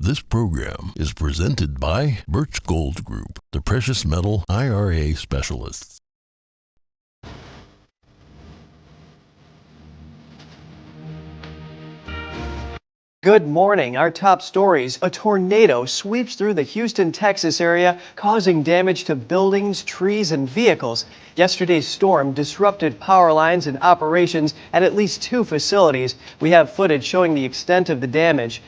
This program is presented by Birch Gold Group, the precious metal IRA specialists. Good morning. Our top stories. A tornado sweeps through the Houston, Texas area, causing damage to buildings, trees, and vehicles. Yesterday's storm disrupted power lines and operations at least 2 facilities. We have footage showing the extent of the damage.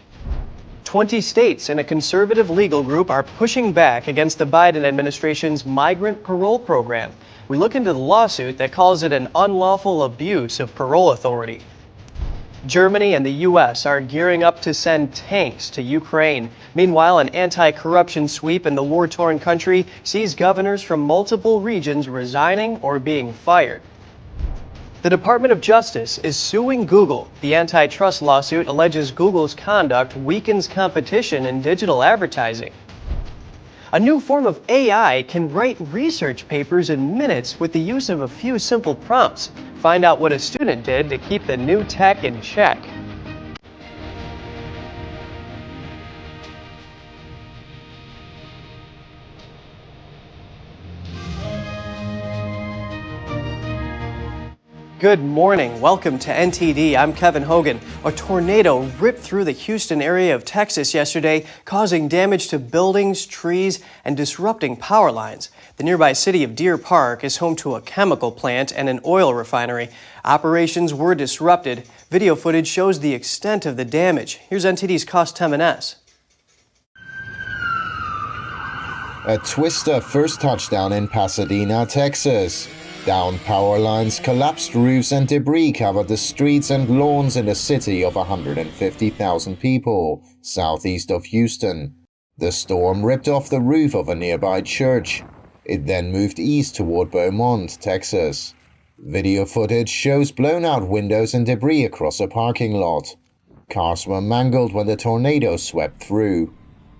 20 states and a conservative legal group are pushing back against the Biden administration's Migrant Parole program. We look into the lawsuit that calls it an unlawful abuse of parole authority. Germany and the U.S. are gearing up to send tanks to Ukraine. Meanwhile, an anti-corruption sweep in the war-torn country sees governors from multiple regions resigning or being fired. The Department of Justice is suing Google. The antitrust lawsuit alleges Google's conduct weakens competition in digital advertising. A new form of AI can write research papers in minutes with the use of a few simple prompts. Find out what a student did to keep the new tech in check. Good morning. Welcome to NTD. I'm Kevin Hogan. A tornado ripped through the Houston area of Texas yesterday, causing damage to buildings, trees, and disrupting power lines. The nearby city of Deer Park is home to a chemical plant and an oil refinery. Operations were disrupted. Video footage shows the extent of the damage. Here's NTD's Cost Temenes. A twister first touchdown in Pasadena, Texas. Downed power lines, collapsed roofs, and debris covered the streets and lawns in a city of 150,000 people, southeast of Houston. The storm ripped off the roof of a nearby church. It then moved east toward Beaumont, Texas. Video footage shows blown-out windows and debris across a parking lot. Cars were mangled when the tornado swept through.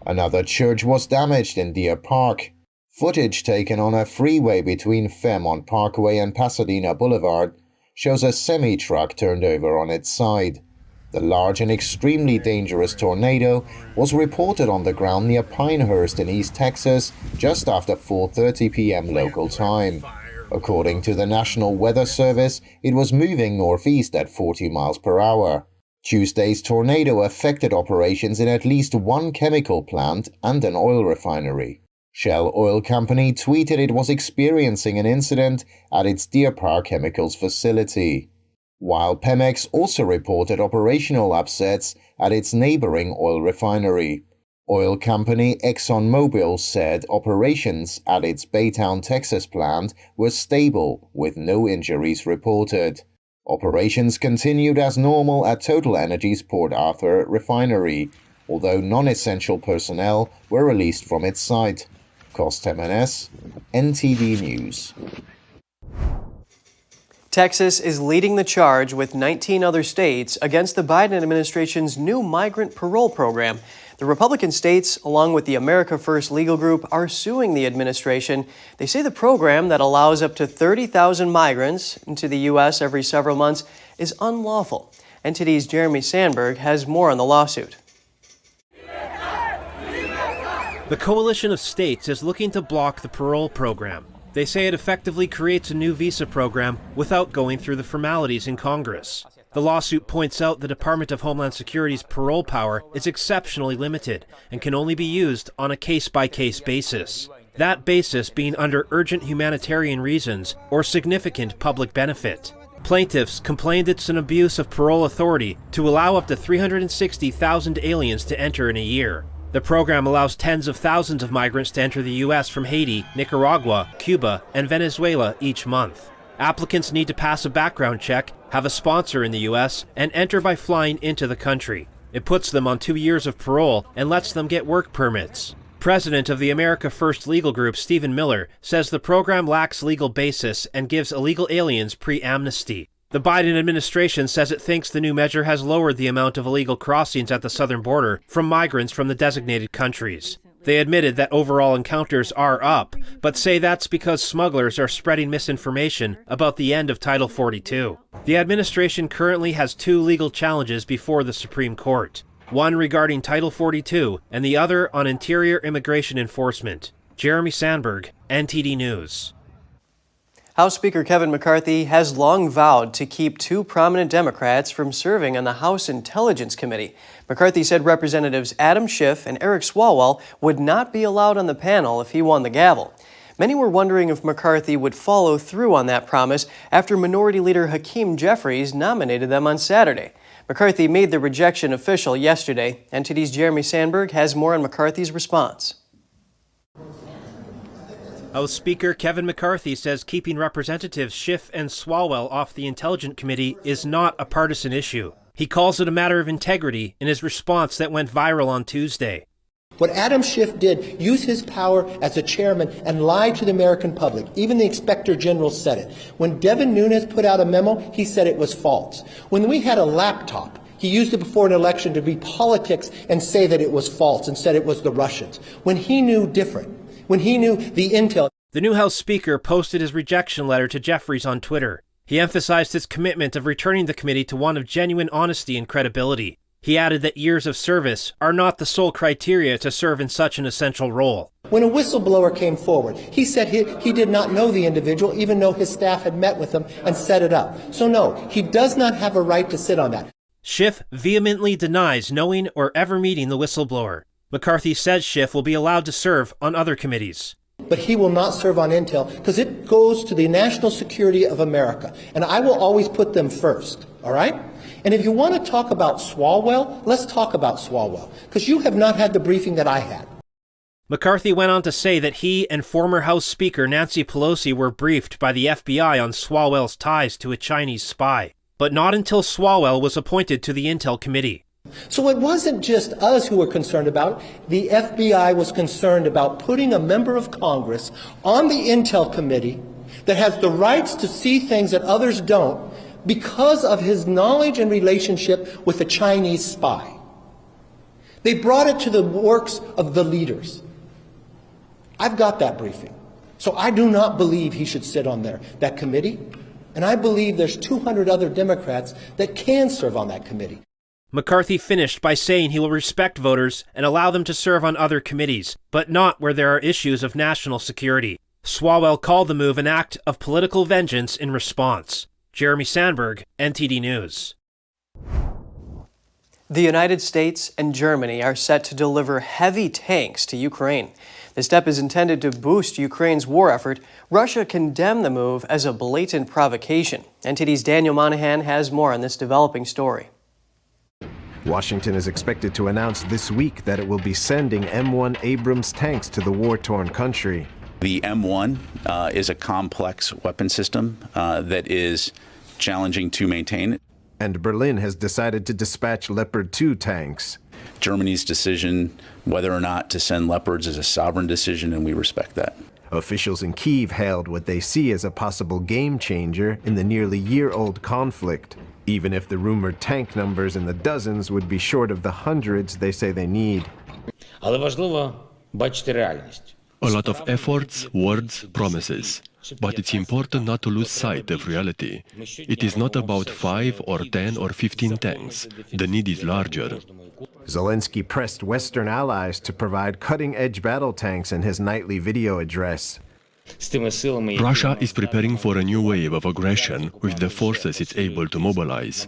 Another church was damaged in Deer Park. Footage taken on a freeway between Fairmont Parkway and Pasadena Boulevard shows a semi-truck turned over on its side. The large and extremely dangerous tornado was reported on the ground near Pinehurst in East Texas just after 4:30 p.m. local time. According to the National Weather Service, it was moving northeast at 40 miles per hour. Tuesday's tornado affected operations in at least one chemical plant and an oil refinery. Shell Oil Company tweeted it was experiencing an incident at its Deer Park Chemicals facility, while Pemex also reported operational upsets at its neighboring oil refinery. Oil company ExxonMobil said operations at its Baytown, Texas plant were stable with no injuries reported. Operations continued as normal at Total Energy's Port Arthur refinery, although non-essential personnel were released from its site. Cost Temenes, NTD News. Texas is leading the charge with 19 other states against the Biden administration's new migrant parole program. The Republican states, along with the America First legal group, are suing the administration. They say the program that allows up to 30,000 migrants into the U.S. every several months is unlawful. NTD's Jeremy Sandberg has more on the lawsuit. The coalition of states is looking to block the parole program. They say it effectively creates a new visa program without going through the formalities in Congress. The lawsuit points out the Department of Homeland Security's parole power is exceptionally limited and can only be used on a case-by-case basis. That basis being under urgent humanitarian reasons or significant public benefit. Plaintiffs complained it's an abuse of parole authority to allow up to 360,000 aliens to enter in a year. The program allows tens of thousands of migrants to enter the U.S. from Haiti, Nicaragua, Cuba, and Venezuela each month. Applicants need to pass a background check, have a sponsor in the U.S., and enter by flying into the country. It puts them on 2 years of parole and lets them get work permits. President of the America First legal group, Stephen Miller, says the program lacks legal basis and gives illegal aliens pre-amnesty. The Biden administration says it thinks the new measure has lowered the amount of illegal crossings at the southern border from migrants from the designated countries. They admitted that overall encounters are up, but say that's because smugglers are spreading misinformation about the end of Title 42. The administration currently has 2 legal challenges before the Supreme Court. one regarding Title 42 and the other on interior immigration enforcement. Jeremy Sandberg, NTD News. House Speaker Kevin McCarthy has long vowed to keep two prominent Democrats from serving on the House Intelligence Committee. McCarthy said Representatives Adam Schiff and Eric Swalwell would not be allowed on the panel if he won the gavel. Many were wondering if McCarthy would follow through on that promise after Minority Leader Hakeem Jeffries nominated them on Saturday. McCarthy made the rejection official yesterday. NTD's Jeremy Sandberg has more on McCarthy's response. House Speaker Kevin McCarthy says keeping Representatives Schiff and Swalwell off the Intelligence Committee is not a partisan issue. He calls it a matter of integrity in his response that went viral on Tuesday. What Adam Schiff did, use his power as a chairman and lie to the American public. Even the Inspector General said it. When Devin Nunes put out a memo, he said it was false. When we had a laptop, he used it before an election to be politics and say that it was false and said it was the Russians. When he knew different. When he knew the intel. The new House Speaker posted his rejection letter to Jeffries on Twitter. He emphasized his commitment of returning the committee to one of genuine honesty and credibility. He added that years of service are not the sole criteria to serve in such an essential role. When a whistleblower came forward, he said he did not know the individual, even though his staff had met with him and set it up. So no, he does not have a right to sit on that. Schiff vehemently denies knowing or ever meeting the whistleblower. McCarthy says Schiff will be allowed to serve on other committees. But he will not serve on Intel because it goes to the national security of America. And I will always put them first, all right? And if you want to talk about Swalwell, let's talk about Swalwell, because you have not had the briefing that I had. McCarthy went on to say that he and former House Speaker Nancy Pelosi were briefed by the FBI on Swalwell's ties to a Chinese spy, but not until Swalwell was appointed to the Intel Committee. So it wasn't just us who were concerned about it. The FBI was concerned about putting a member of Congress on the Intel Committee that has the rights to see things that others don't because of his knowledge and relationship with a Chinese spy. They brought it to the works of the leaders. I've got that briefing. So I do not believe he should sit on that committee. And I believe there's 200 other Democrats that can serve on that committee. McCarthy finished by saying he will respect voters and allow them to serve on other committees, but not where there are issues of national security. Swalwell called the move an act of political vengeance in response. Jeremy Sandberg, NTD News. The United States and Germany are set to deliver heavy tanks to Ukraine. The step is intended to boost Ukraine's war effort. Russia condemned the move as a blatant provocation. NTD's Daniel Monahan has more on this developing story. Washington is expected to announce this week that it will be sending M1 Abrams tanks to the war-torn country. The M1 is a complex weapon system that is challenging to maintain. And Berlin has decided to dispatch Leopard 2 tanks. Germany's decision whether or not to send Leopards is a sovereign decision, and we respect that. Officials in Kyiv hailed what they see as a possible game changer in the nearly year-old conflict, even if the rumored tank numbers in the dozens would be short of the hundreds they say they need. Але важливо бачити реальність. A lot of efforts, words, promises. But it's important not to lose sight of reality. It is not about 5 or 10 or 15 tanks. The need is larger. Zelensky pressed Western allies to provide cutting-edge battle tanks in his nightly video address. Russia is preparing for a new wave of aggression with the forces it's able to mobilize.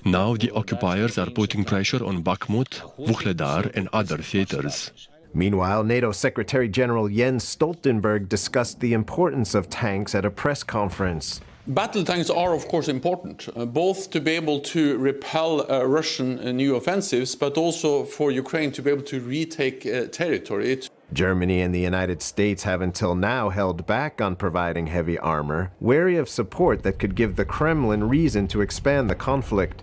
Now the occupiers are putting pressure on Bakhmut, Vuhledar and other theaters. Meanwhile, NATO Secretary General Jens Stoltenberg discussed the importance of tanks at a press conference. Battle tanks are, of course, important, both to be able to repel Russian new offensives, but also for Ukraine to be able to retake territory. Germany and the United States have until now held back on providing heavy armor, wary of support that could give the Kremlin reason to expand the conflict.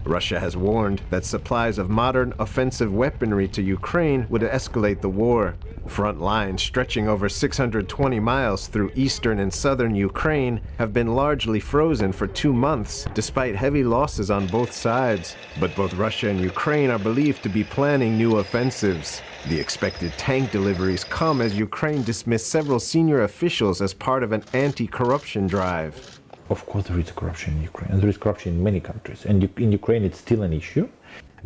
Russia has warned that supplies of modern offensive weaponry to Ukraine would escalate the war. Front lines stretching over 620 miles through eastern and southern Ukraine have been largely frozen for 2 months, despite heavy losses on both sides. But both Russia and Ukraine are believed to be planning new offensives. The expected tank deliveries come as Ukraine dismissed several senior officials as part of an anti-corruption drive. Of course there is corruption in Ukraine, and there is corruption in many countries, and in Ukraine it's still an issue.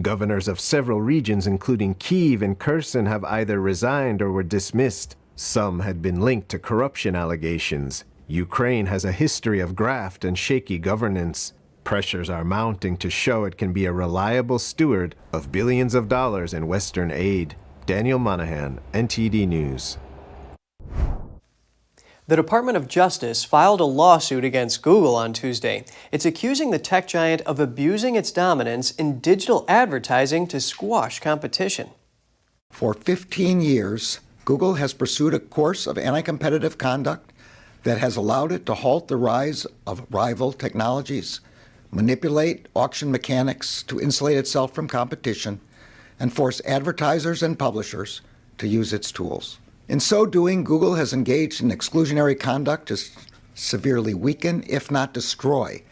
Governors of several regions, including Kyiv and Kherson, have either resigned or were dismissed. Some had been linked to corruption allegations. Ukraine has a history of graft and shaky governance. Pressures are mounting to show it can be a reliable steward of billions of dollars in Western aid. Daniel Monahan, NTD News. The Department of Justice filed a lawsuit against Google on Tuesday. It's accusing the tech giant of abusing its dominance in digital advertising to squash competition. For 15 years, Google has pursued a course of anti-competitive conduct that has allowed it to halt the rise of rival technologies, manipulate auction mechanics to insulate itself from competition, and force advertisers and publishers to use its tools. In so doing, Google has engaged in exclusionary conduct to severely weaken, if not destroy,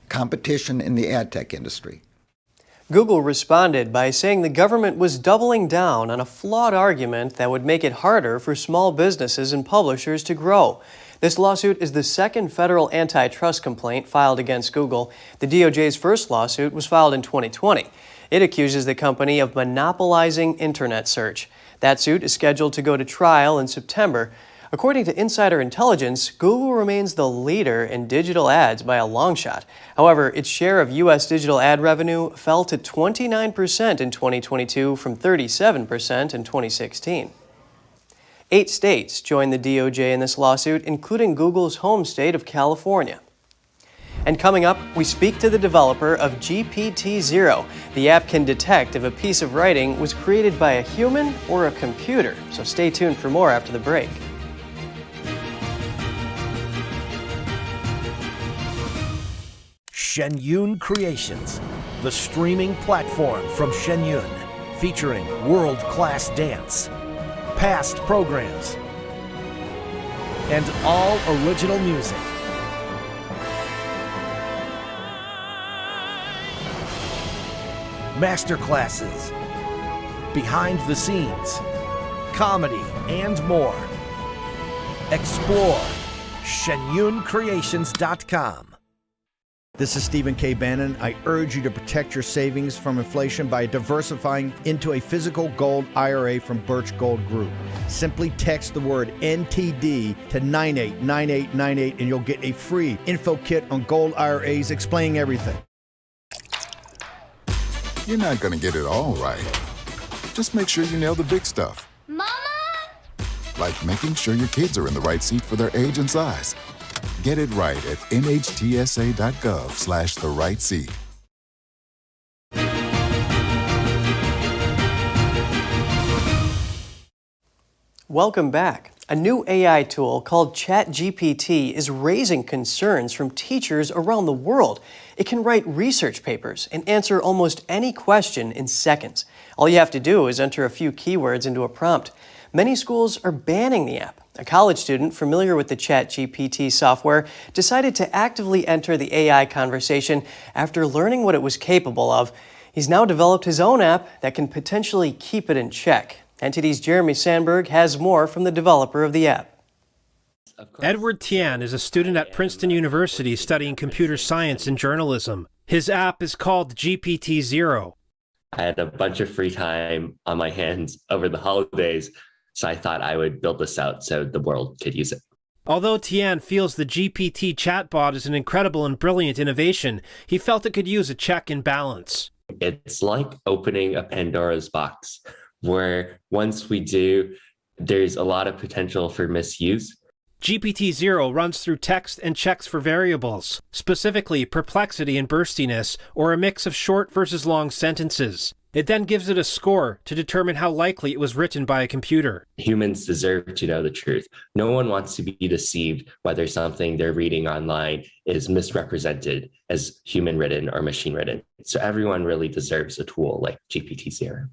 competition in the ad tech industry. Google responded by saying the government was doubling down on a flawed argument that would make it harder for small businesses and publishers to grow. This lawsuit is the second federal antitrust complaint filed against Google. The DOJ's first lawsuit was filed in 2020. It accuses the company of monopolizing internet search. That suit is scheduled to go to trial in September. According to insider intelligence, Google remains the leader in digital ads by a long shot. However, its share of U.S. digital ad revenue fell to 29% in 2022 from 37% in 2016. 8 states joined the DOJ in this lawsuit, including Google's home state of California. And coming up, we speak to the developer of GPT-0. The app can detect if a piece of writing was created by a human or a computer. So stay tuned for more after the break. Shen Yun Creations, the streaming platform from Shen Yun, featuring world-class dance, past programs, and all original music. Masterclasses, behind the scenes, comedy, and more. Explore ShenYunCreations.com. This is Stephen K. Bannon. I urge you to protect your savings from inflation by diversifying into a physical gold IRA from Birch Gold Group. Simply text the word NTD to 989898 and you'll get a free info kit on gold IRAs explaining everything. You're not going to get it all right. Just make sure you nail the big stuff. Mama! Like making sure your kids are in the right seat for their age and size. Get it right at nhtsa.gov/the-right-seat. Welcome back. A new AI tool called ChatGPT is raising concerns from teachers around the world. It can write research papers and answer almost any question in seconds. All you have to do is enter a few keywords into a prompt. Many schools are banning the app. A college student familiar with the ChatGPT software decided to actively enter the AI conversation after learning what it was capable of. He's now developed his own app that can potentially keep it in check. NTD's Jeremy Sandberg has more from the developer of the app. Edward Tian is a student at Princeton University studying computer science and journalism. His app is called GPT-0. I had a bunch of free time on my hands over the holidays, so I thought I would build this out so the world could use it. Although Tian feels the GPT chatbot is an incredible and brilliant innovation, he felt it could use a check and balance. It's like opening a Pandora's box, where once we do, there's a lot of potential for misuse. GPT-0 runs through text and checks for variables, specifically perplexity and burstiness, or a mix of short versus long sentences. It then gives it a score to determine how likely it was written by a computer. Humans deserve to know the truth. No one wants to be deceived whether something they're reading online is misrepresented as human written or machine written. So everyone really deserves a tool like GPT-0.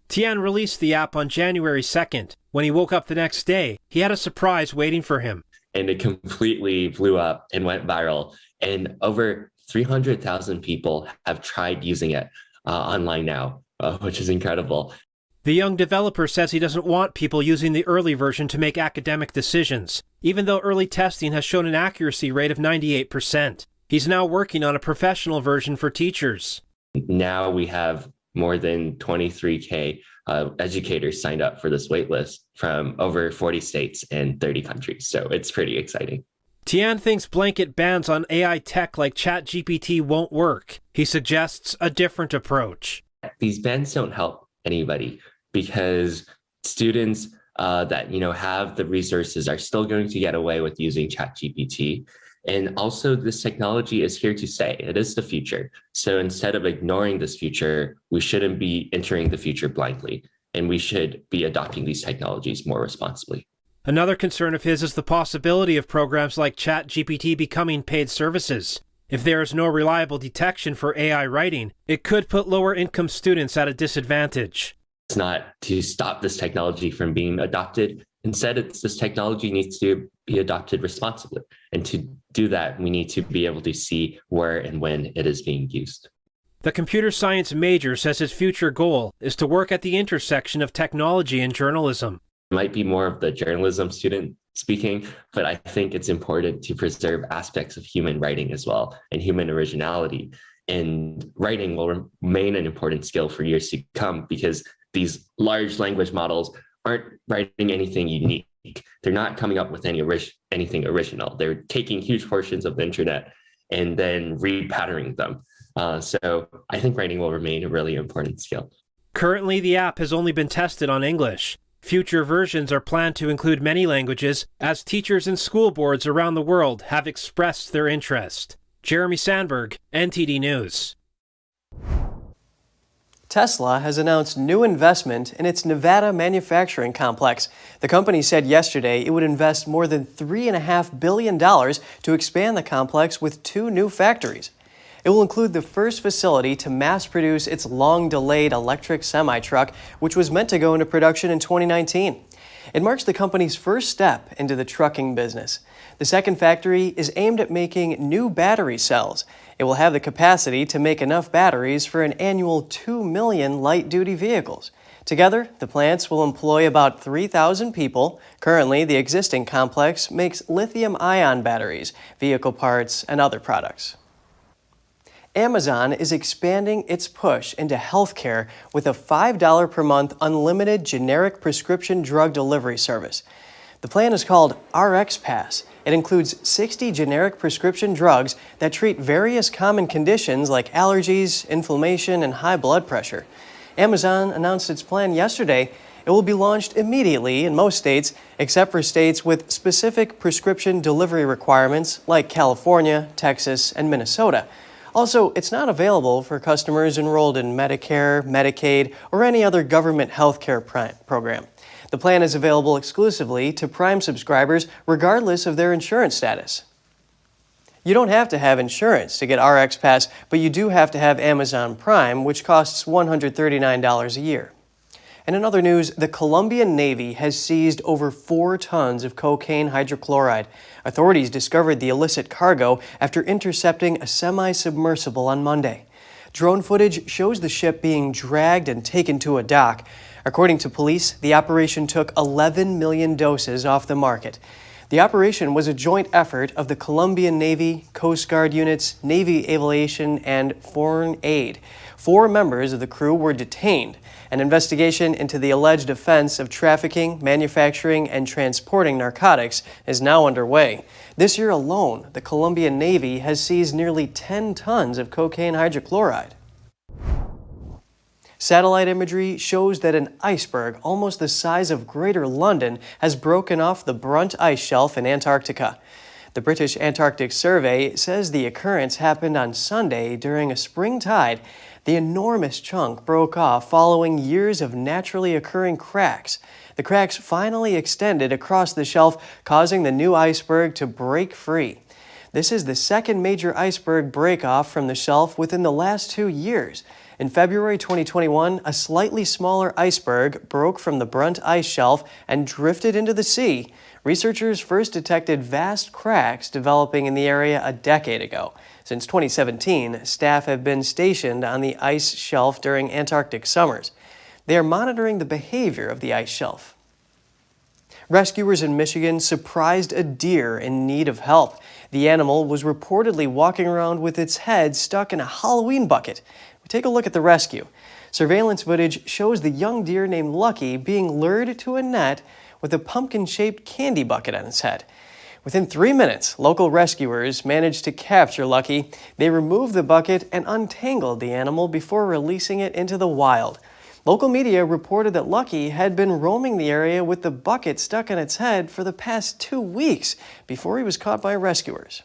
Tian released the app on January 2nd. When he woke up the next day, he had a surprise waiting for him. And it completely blew up and went viral. And over 300,000 people have tried using it online now, which is incredible. The young developer says he doesn't want people using the early version to make academic decisions, even though early testing has shown an accuracy rate of 98%. He's now working on a professional version for teachers. Now we have more than 23K educators signed up for this waitlist from over 40 states and 30 countries. So it's pretty exciting. Tian thinks blanket bans on AI tech like ChatGPT won't work. He suggests a different approach. These bans don't help anybody because students that have the resources are still going to get away with using ChatGPT. And also this technology is here to stay. It is the future. So instead of ignoring this future, we shouldn't be entering the future blindly, and we should be adopting these technologies more responsibly. Another concern of his is the possibility of programs like ChatGPT becoming paid services. If there is no reliable detection for AI writing, it could put lower income students at a disadvantage. It's not to stop this technology from being adopted. Instead, this technology needs to be adopted responsibly. And to do that, we need to be able to see where and when it is being used. The computer science major says his future goal is to work at the intersection of technology and journalism. It might be more of the journalism student speaking, but I think it's important to preserve aspects of human writing as well and human originality. And writing will remain an important skill for years to come because these large language models aren't writing anything unique. They're not coming up with anything original. They're taking huge portions of the internet and then repatterning them. So I think writing will remain a really important skill. Currently, the app has only been tested on English. Future versions are planned to include many languages, as teachers and school boards around the world have expressed their interest. Jeremy Sandberg, NTD News. Tesla has announced new investment in its Nevada manufacturing complex. The company said yesterday it would invest more than $3.5 billion to expand the complex with 2 new factories. It will include the first facility to mass produce its long-delayed electric semi-truck, which was meant to go into production in 2019. It marks the company's first step into the trucking business. The second factory is aimed at making new battery cells. It will have the capacity to make enough batteries for an annual 2 million light-duty vehicles. Together, the plants will employ about 3,000 people. Currently, the existing complex makes lithium-ion batteries, vehicle parts, and other products. Amazon is expanding its push into healthcare with a $5 per month unlimited generic prescription drug delivery service. The plan is called RX Pass. It includes 60 generic prescription drugs that treat various common conditions like allergies, inflammation, and high blood pressure. Amazon announced its plan yesterday. It will be launched immediately in most states, except for states with specific prescription delivery requirements like California, Texas, and Minnesota. Also, it's not available for customers enrolled in Medicare, Medicaid, or any other government health care program. The plan is available exclusively to Prime subscribers regardless of their insurance status. You don't have to have insurance to get RX Pass, but you do have to have Amazon Prime, which costs $139 a year. And in other news, the Colombian Navy has seized over 4 tons of cocaine hydrochloride. Authorities discovered the illicit cargo after intercepting a semi-submersible on Monday. Drone footage shows the ship being dragged and taken to a dock. According to police, the operation took 11 million doses off the market. The operation was a joint effort of the Colombian Navy, Coast Guard units, Navy Aviation, and Foreign Aid. 4 members of the crew were detained. An investigation into the alleged offense of trafficking, manufacturing, and transporting narcotics is now underway. This year alone, the Colombian Navy has seized nearly 10 tons of cocaine hydrochloride. Satellite imagery shows that an iceberg almost the size of Greater London has broken off the Brunt ice shelf in Antarctica. The British Antarctic Survey says the occurrence happened on Sunday during a spring tide. The enormous chunk broke off following years of naturally occurring cracks. The cracks finally extended across the shelf, causing the new iceberg to break free. This is the second major iceberg break-off from the shelf within the last 2 years. In February 2021, a slightly smaller iceberg broke from the Brunt ice shelf and drifted into the sea. Researchers first detected vast cracks developing in the area a decade ago. Since 2017, staff have been stationed on the ice shelf during Antarctic summers. They are monitoring the behavior of the ice shelf. Rescuers in Michigan surprised a deer in need of help. The animal was reportedly walking around with its head stuck in a Halloween bucket. Take a look at the rescue. Surveillance footage shows the young deer named Lucky being lured to a net with a pumpkin-shaped candy bucket on its head. Within 3 minutes, local rescuers managed to capture Lucky. They removed the bucket and untangled the animal before releasing it into the wild. Local media reported that Lucky had been roaming the area with the bucket stuck on its head for the past 2 weeks before he was caught by rescuers.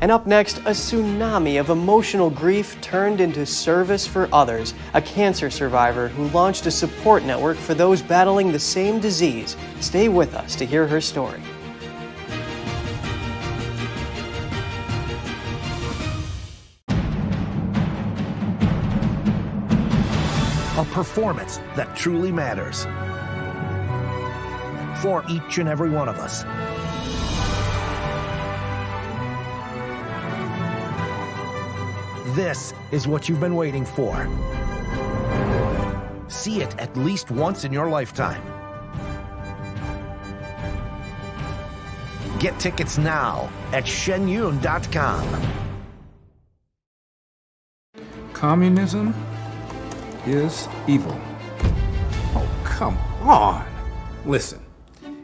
And up next, a tsunami of emotional grief turned into service for others. A cancer survivor who launched a support network for those battling the same disease. Stay with us to hear her story. A performance that truly matters for each and every one of us. This is what you've been waiting for. See it at least once in your lifetime. Get tickets now at shenyun.com. Communism is evil. Oh, come on. Listen,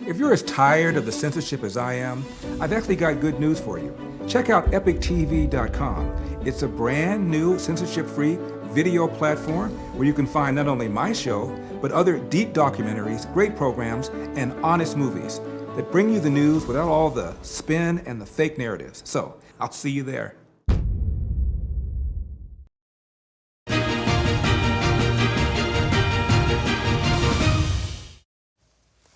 if you're as tired of the censorship as I am, I've actually got good news for you. Check out epictv.com. It's a brand new censorship-free video platform where you can find not only my show, but other deep documentaries, great programs, and honest movies that bring you the news without all the spin and the fake narratives. So, I'll see you there.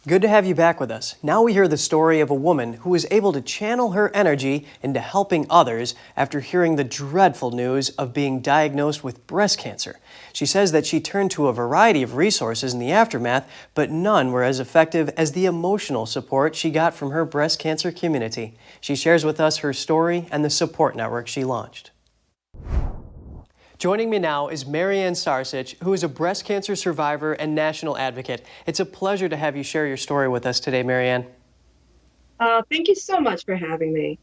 Good to have you back with us. Now we hear the story of a woman who was able to channel her energy into helping others after hearing the dreadful news of being diagnosed with breast cancer. She says that she turned to a variety of resources in the aftermath, but none were as effective as the emotional support she got from her breast cancer community. She shares with us her story and the support network she launched. Joining me now is Marianne Sarsic, who is a breast cancer survivor and national advocate. It's a pleasure to have you share your story with us today, Marianne. Thank you so much for having me.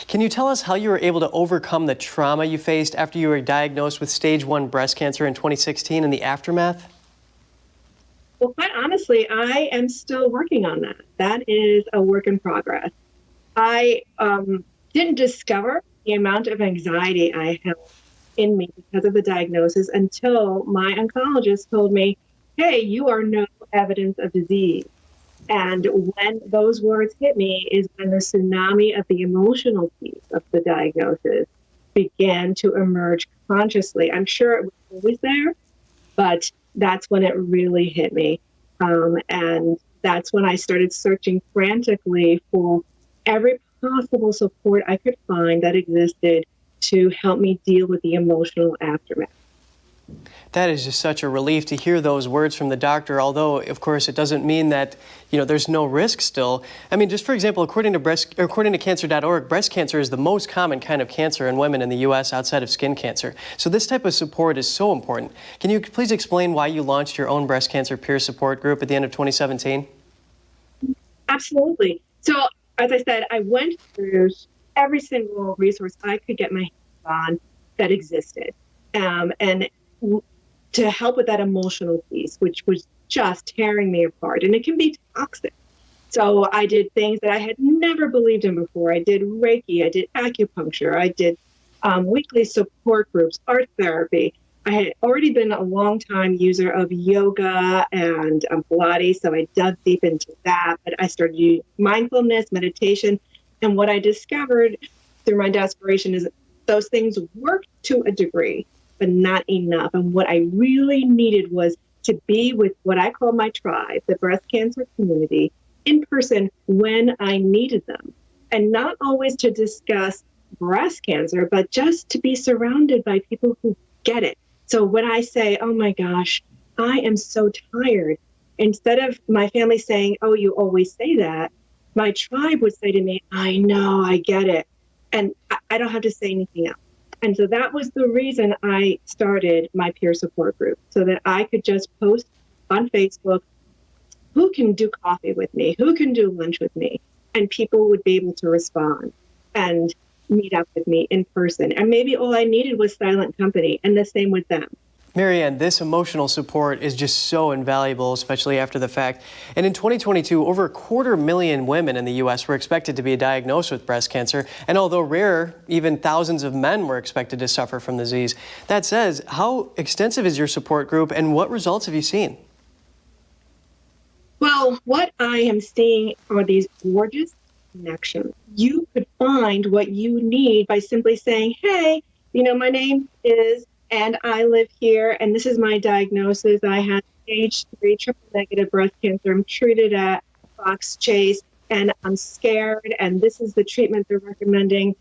Can you tell us how you were able to overcome the trauma you faced after you were diagnosed with stage 1 breast cancer in 2016 and the aftermath? Well, quite honestly, I am still working on that. That is a work in progress. I didn't discover the amount of anxiety I had in me because of the diagnosis until my oncologist told me, hey, you are no evidence of disease. And when those words hit me is when the tsunami of the emotional piece of the diagnosis began to emerge consciously. I'm sure it was always there, but that's when it really hit me. And that's when I started searching frantically for every possible support I could find that existed to help me deal with the emotional aftermath. That is just such a relief to hear those words from the doctor, although, of course, it doesn't mean that, there's no risk still. I mean, just for example, according to cancer.org, breast cancer is the most common kind of cancer in women in the U.S. outside of skin cancer. So this type of support is so important. Can you please explain why you launched your own breast cancer peer support group at the end of 2017? Absolutely. So, as I said, I went through every single resource I could get my hands on that existed. And to help with that emotional piece, which was just tearing me apart. And it can be toxic. So I did things that I had never believed in before. I did Reiki, I did acupuncture, I did weekly support groups, art therapy. I had already been a long-time user of yoga and Pilates, so I dug deep into that. But I started using mindfulness, meditation, and what I discovered through my desperation is those things worked to a degree, but not enough. And what I really needed was to be with what I call my tribe, the breast cancer community, in person when I needed them. And not always to discuss breast cancer, but just to be surrounded by people who get it. So when I say, oh my gosh, I am so tired, instead of my family saying, oh, you always say that, my tribe would say to me, I know, I get it. And I don't have to say anything else. And so that was the reason I started my peer support group, so that I could just post on Facebook, who can do coffee with me? Who can do lunch with me? And people would be able to respond and meet up with me in person. And maybe all I needed was silent company, and the same with them. Marianne, this emotional support is just so invaluable, especially after the fact. And in 2022, over 250,000 women in the U.S. were expected to be diagnosed with breast cancer. And although rare, even thousands of men were expected to suffer from the disease. That says, how extensive is your support group and what results have you seen? Well, what I am seeing are these gorgeous connections. You could find what you need by simply saying, hey, my name is, and I live here, and this is my diagnosis. I have stage 3 triple-negative breast cancer. I'm treated at Fox Chase, and I'm scared, and this is the treatment they're recommending.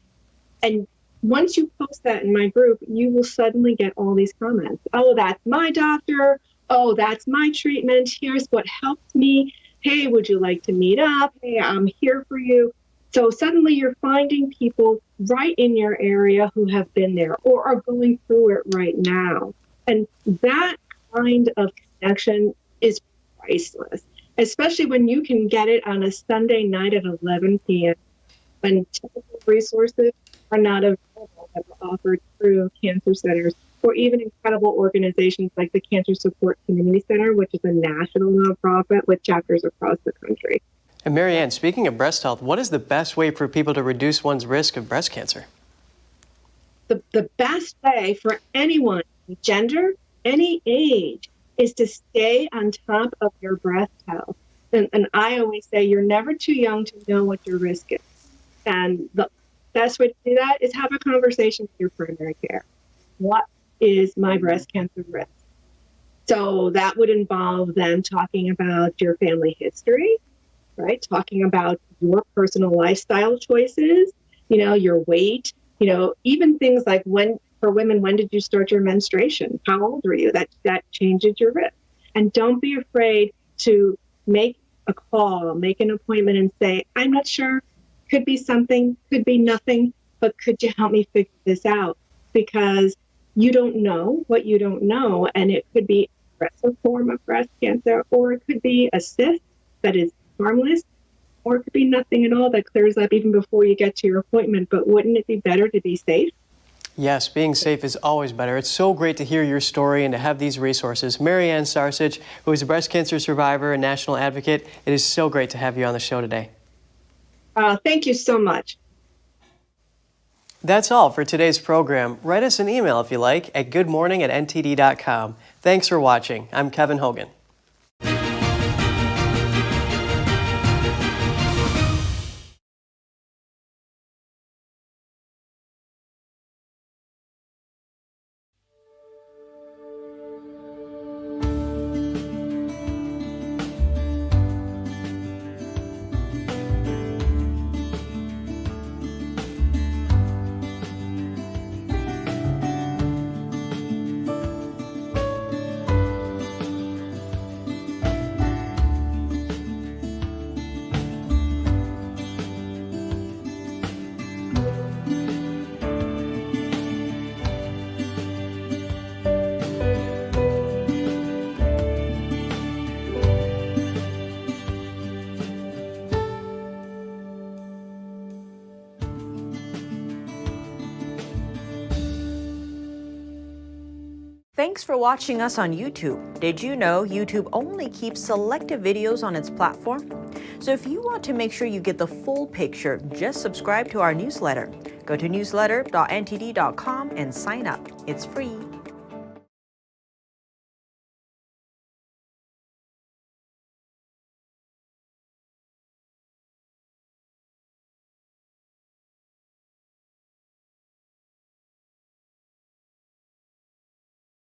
And once you post that in my group, you will suddenly get all these comments. Oh, that's my doctor. Oh, that's my treatment. Here's what helped me. Hey, would you like to meet up? Hey, I'm here for you. So suddenly you're finding people right in your area who have been there or are going through it right now. And that kind of connection is priceless, especially when you can get it on a Sunday night at 11 p.m. when typical resources are not available that are offered through cancer centers or even incredible organizations like the Cancer Support Community Center, which is a national nonprofit with chapters across the country. And Marianne, speaking of breast health, what is the best way for people to reduce one's risk of breast cancer? The best way for anyone, gender, any age, is to stay on top of your breast health. And I always say you're never too young to know what your risk is. And the best way to do that is have a conversation with your primary care. What is my breast cancer risk? So that would involve them talking about your family history, right? Talking about your personal lifestyle choices, your weight, even things like for women, when did you start your menstruation? How old were you? That changes your risk. And don't be afraid to make a call, make an appointment and say, I'm not sure, could be something, could be nothing, but could you help me figure this out? Because you don't know what you don't know, and it could be a aggressive form of breast cancer, or it could be a cyst that is harmless, or it could be nothing at all that clears up even before you get to your appointment. But wouldn't it be better to be safe? Yes, being safe is always better. It's so great to hear your story and to have these resources. Marianne Sarsich, who is a breast cancer survivor and national advocate, it is so great to have you on the show today. Thank you so much. That's all for today's program. Write us an email if you like at goodmorning@ntd.com. Thanks for watching. I'm Kevin Hogan. Thanks for watching us on YouTube. Did you know YouTube only keeps selective videos on its platform? So if you want to make sure you get the full picture, just subscribe to our newsletter. Go to newsletter.ntd.com and sign up. It's free.